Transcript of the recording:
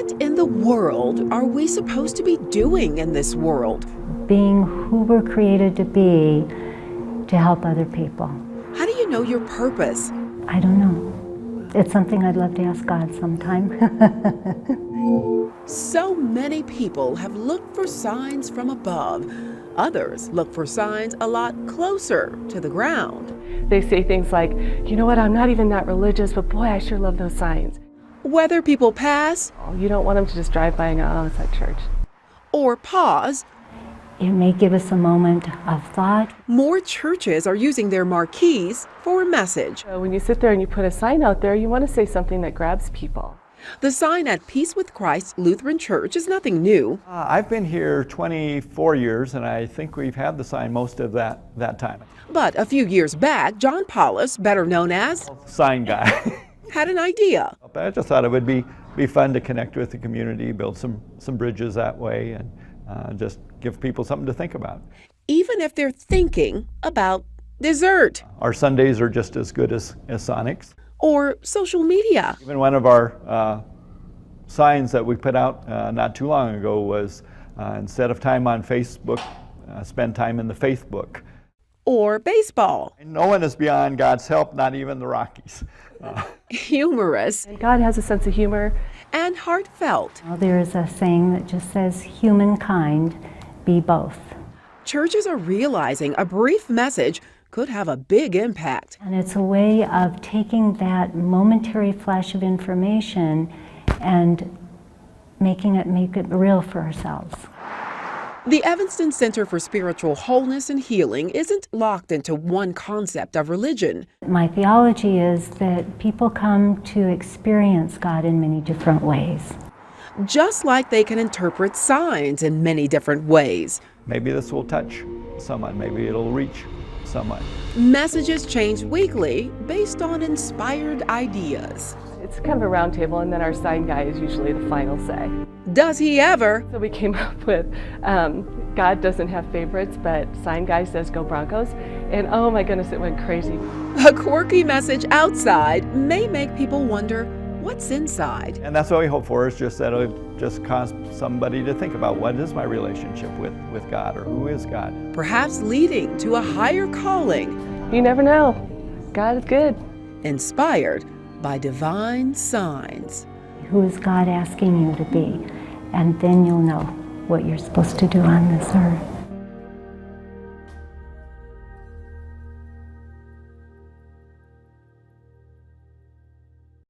What in the world are we supposed to be doing in this world? Being who we're created to be to help other people. How do you know your purpose? I don't know. It's something I'd love to ask God sometime. So many people have looked for signs from above. Others look for signs a lot closer to the ground. They say things like, you know what, I'm not even that religious, but boy, I sure love those signs. Whether people pass You don't want them to just drive by and go, oh, it's that church. or pause, It may give us a moment of thought. more churches are using their marquees for a message. So when you sit there and you put a sign out there, you want to say something that grabs people. The sign at Peace with Christ Lutheran Church is nothing new. I've been here 24 years, and I think we've had the sign most of that time. But a few years back, John Paulus, better known as, Sign guy. had an idea. I just thought it would be fun to connect with the community, build some bridges that way, and just give people something to think about. Even if they're thinking about dessert Our Sundays are just as good as Sonic's. or social media. Even one of our signs that we put out not too long ago was instead of time on Facebook, spend time in the Faith book. Or baseball. And no one is beyond God's help, not even the Rockies. Humorous And God has a sense of humor. and heartfelt. There is a saying that just says, humankind be both. Churches are realizing a brief message could have a big impact. And it's a way of taking that momentary flash of information and make it real for ourselves. The Evanston Center for Spiritual Wholeness and Healing isn't locked into one concept of religion. My theology is that people come to experience God in many different ways. Just like they can interpret signs in many different ways. Maybe this will touch someone. Maybe it'll reach someone. Messages change weekly based on inspired ideas. It's kind of a round table, and then our sign guy is usually the final say. Does he ever? So we came up with God doesn't have favorites, but sign guy says go Broncos. And oh my goodness, it went crazy. A quirky message outside may make people wonder what's inside. And that's what we hope for, is just that it'll just cause somebody to think about what is my relationship with God, or who is God. Perhaps leading to a higher calling. You never know. God is good. Inspired by divine signs. Who is God asking you to be? And then you'll know what you're supposed to do on this earth.